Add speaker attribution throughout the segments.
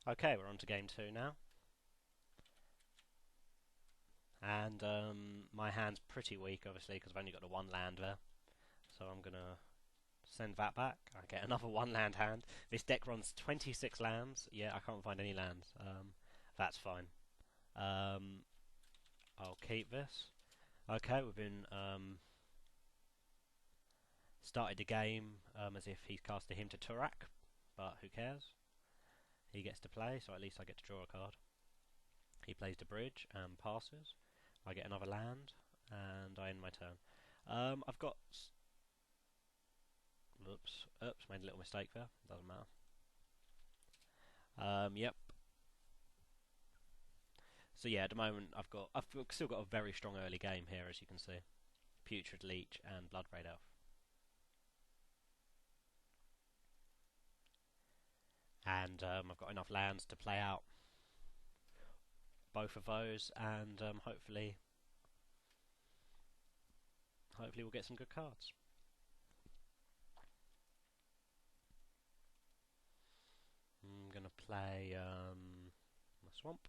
Speaker 1: Okay, we're on to game 2 now. And my hand's pretty weak, obviously, because I've only got the one land there. So I'm going to send that back. I get another one land hand. This deck runs 26 lands. Yeah, I can't find any lands. That's fine. I'll keep this. Okay, we've been started the game as if he's casted him to Turak, but who cares? He gets to play, so at least I get to draw a card. He plays the bridge and passes. I get another land, and I end my turn. I've got... Oops, made a little mistake there. Doesn't matter. Yep. So yeah, at the moment I've still got a very strong early game here, as you can see. Putrid, Leech, and Bloodbraid Elf. And I've got enough lands to play out both of those, and hopefully we'll get some good cards. I'm gonna play my Swamp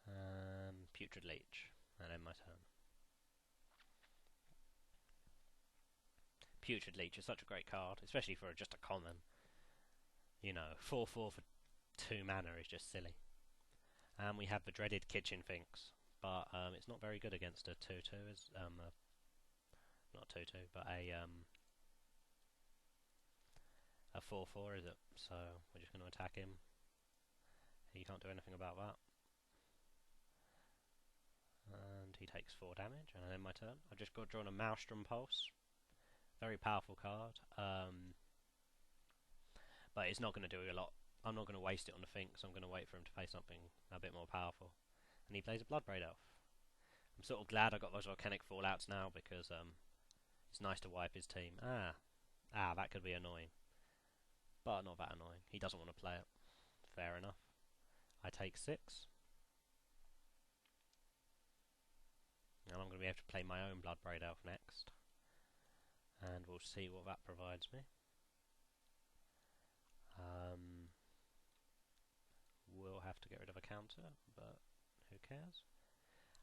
Speaker 1: and Putrid Leech, and end my turn. Putrid Leech is such a great card, especially for just a common. You know, 4/4 for 2 mana is just silly. And we have the dreaded Kitchen Finks, but it's not very good against a 2/2. Is not 2/2, but a 4/4, is it? So we're just going to attack him. He can't do anything about that. And he takes 4 damage, and I end my turn. I've just got drawn a Maelstrom Pulse. Very powerful card. But it's not going to do a lot. I'm not going to waste it on the Finks. I'm going to wait for him to play something a bit more powerful. And he plays a Bloodbraid Elf. I'm sort of glad I got those Volcanic Fallouts now, because it's nice to wipe his team. That could be annoying. But not that annoying. He doesn't want to play it. Fair enough. I take 6. And I'm going to be able to play my own Bloodbraid Elf next. And we'll see what that provides me. We'll have to get rid of a counter, but who cares?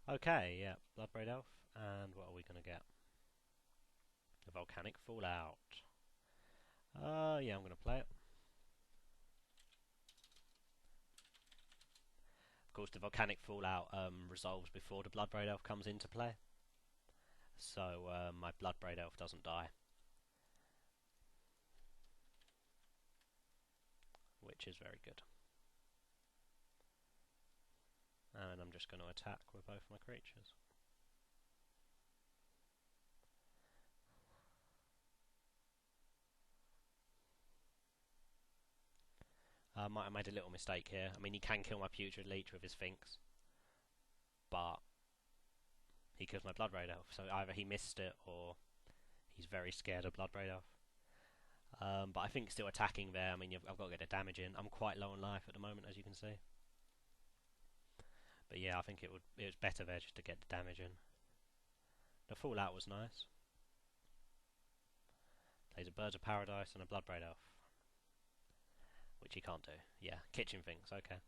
Speaker 1: Okay, yeah, Bloodbraid Elf, and what are we going to get? The Volcanic Fallout. Yeah, I'm going to play it. Of course, the Volcanic Fallout resolves before the Bloodbraid Elf comes into play, so my Bloodbraid Elf doesn't die. Which is very good. And I'm just going to attack with both my creatures. I might have made a little mistake here. I mean, he can kill my Putrid Leech with his Finks, but he kills my Bloodbraid Elf, so either he missed it or he's very scared of Bloodbraid Elf. But I think still attacking there, I mean, I've got to get the damage in. I'm quite low on life at the moment, as you can see. But yeah, I think it was better there just to get the damage in. The Fallout was nice. Plays a Birds of Paradise and a Bloodbraid Elf, which he can't do. Yeah, Kitchen Finks, okay.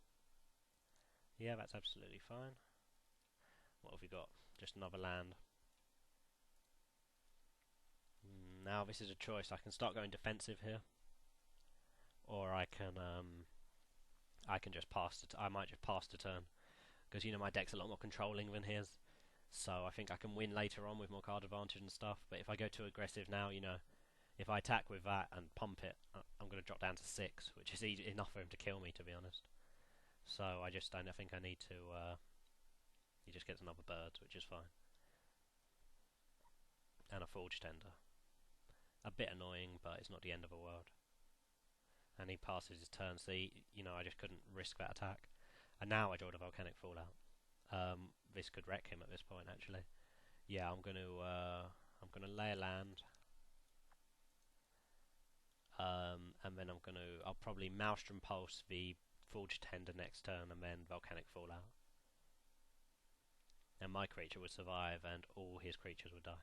Speaker 1: Yeah, that's absolutely fine. What have we got? Just another land. Now this is a choice. I can start going defensive here, or I can just pass. I might just pass the turn, because you know my deck's a lot more controlling than his. So I think I can win later on with more card advantage and stuff. But if I go too aggressive now, you know, if I attack with that and pump it, I'm going to drop down to 6, which is enough for him to kill me, to be honest. So I just don't. I think I need to. He just gets another birds, which is fine, and a Forge Tender. A bit annoying, but it's not the end of the world. And he passes his turn, so you know, I just couldn't risk that attack. And now I draw the Volcanic Fallout. This could wreck him at this point, actually. Yeah, I'm gonna lay a land. And then I'll probably Maelstrom Pulse the Forge Tender next turn, and then Volcanic Fallout. And my creature would survive, and all his creatures would die.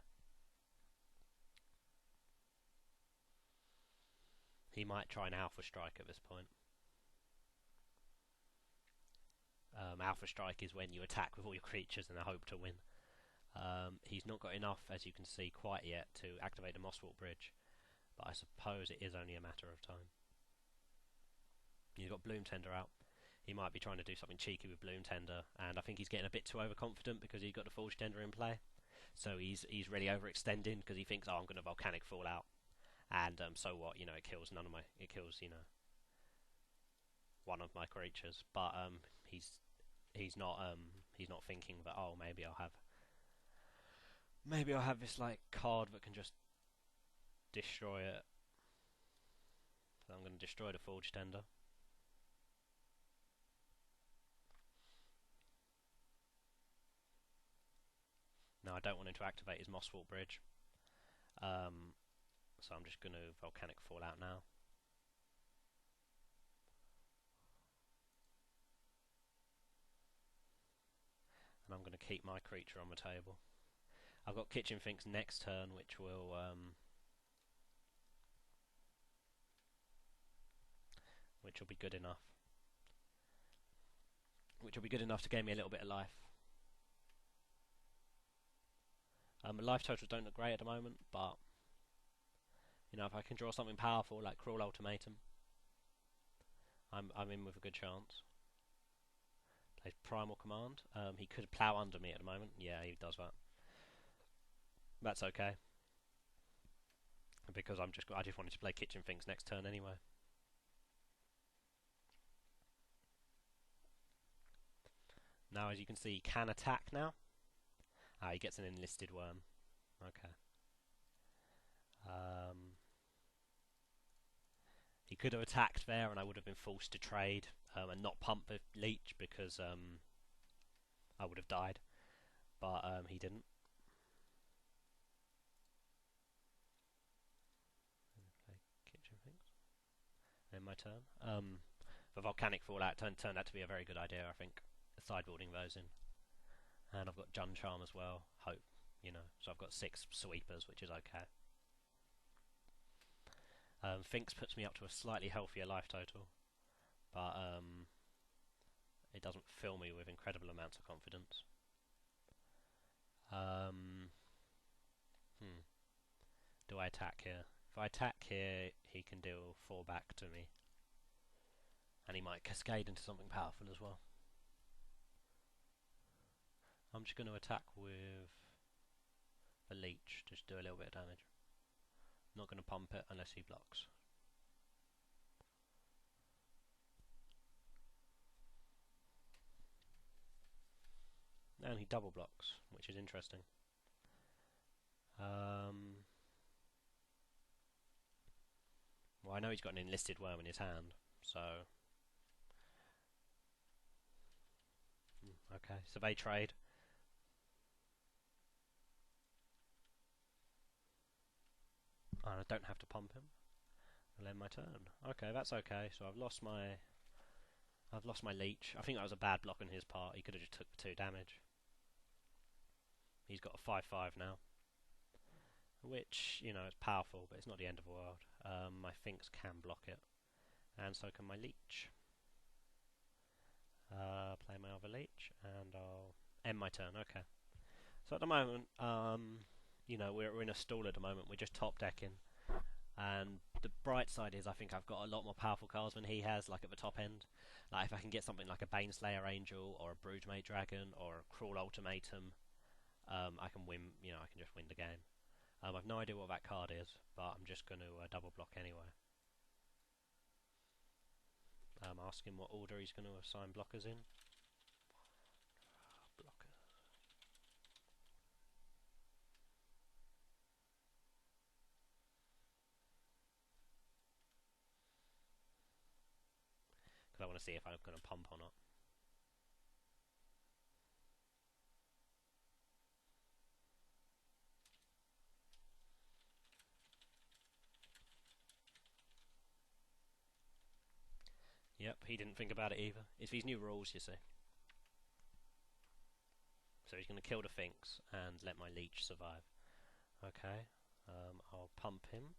Speaker 1: He might try an Alpha Strike at this point. Alpha Strike is when you attack with all your creatures and hope to win. He's not got enough, as you can see, quite yet to activate the Mosswort Bridge, but I suppose it is only a matter of time. He's got Bloom Tender out. He might be trying to do something cheeky with Bloom Tender, and I think he's getting a bit too overconfident because he's got the Forge Tender in play. So he's really overextending because he thinks, oh, I'm going to Volcanic Fallout, and so what? You know, it kills one of my creatures. But he's not thinking that, oh, maybe I'll have this like card that can just destroy it. So I'm going to destroy the Forge Tender. Now I don't want him to activate his Mosswort Bridge, so I'm just going to Volcanic Fallout now. And I'm going to keep my creature on the table. I've got Kitchen Finks next turn, which will be good enough. Which will be good enough to gain me a little bit of life. The life totals don't look great at the moment, but you know, if I can draw something powerful like Cruel Ultimatum, I'm in with a good chance. Plays Primal Command. He could plow under me at the moment. Yeah, he does that. That's okay, because I just wanted to play Kitchen Finks next turn anyway. Now, as you can see, he can attack now. Ah, he gets an Enlisted Worm. Okay. He could have attacked there, and I would have been forced to trade and not pump the Leech because I would have died. But he didn't. Kitchen Finks. In my turn. The Volcanic Fallout turned out to be a very good idea, I think. Sideboarding those in. And I've got Jun Charm as well. Hope, you know. So I've got 6 sweepers, which is okay. Finks puts me up to a slightly healthier life total, but it doesn't fill me with incredible amounts of confidence. Do I attack here? If I attack here, he can deal 4 back to me, and he might cascade into something powerful as well. I'm just going to attack with a Leech, just do a little bit of damage. Not going to pump it unless he blocks. And he double blocks, which is interesting. Well, I know he's got an Enlisted Worm in his hand, so... Okay, so they trade. And I don't have to pump him. I'll end my turn. Okay, that's okay. So I've lost my Leech. I think that was a bad block on his part. He could have just took the 2 damage. He's got a 5/5 now, which, you know, is powerful, but it's not the end of the world. My Finks can block it, and so can my Leech. Play my other Leech, and I'll end my turn. Okay. So at the moment, you know, we're in a stall at the moment. We're just top decking, and the bright side is I think I've got a lot more powerful cards than he has. Like at the top end, like if I can get something like a Baneslayer Angel or a Broodmate Dragon or a Cruel Ultimatum, I can win. You know, I can just win the game. I've no idea what that card is, but I'm just going to double block anyway. Ask him what order he's going to assign blockers in. Because I want to see if I'm going to pump or not. Yep, he didn't think about it either. It's these new rules, you see. So he's going to kill the Finks and let my Leech survive. Okay, I'll pump him.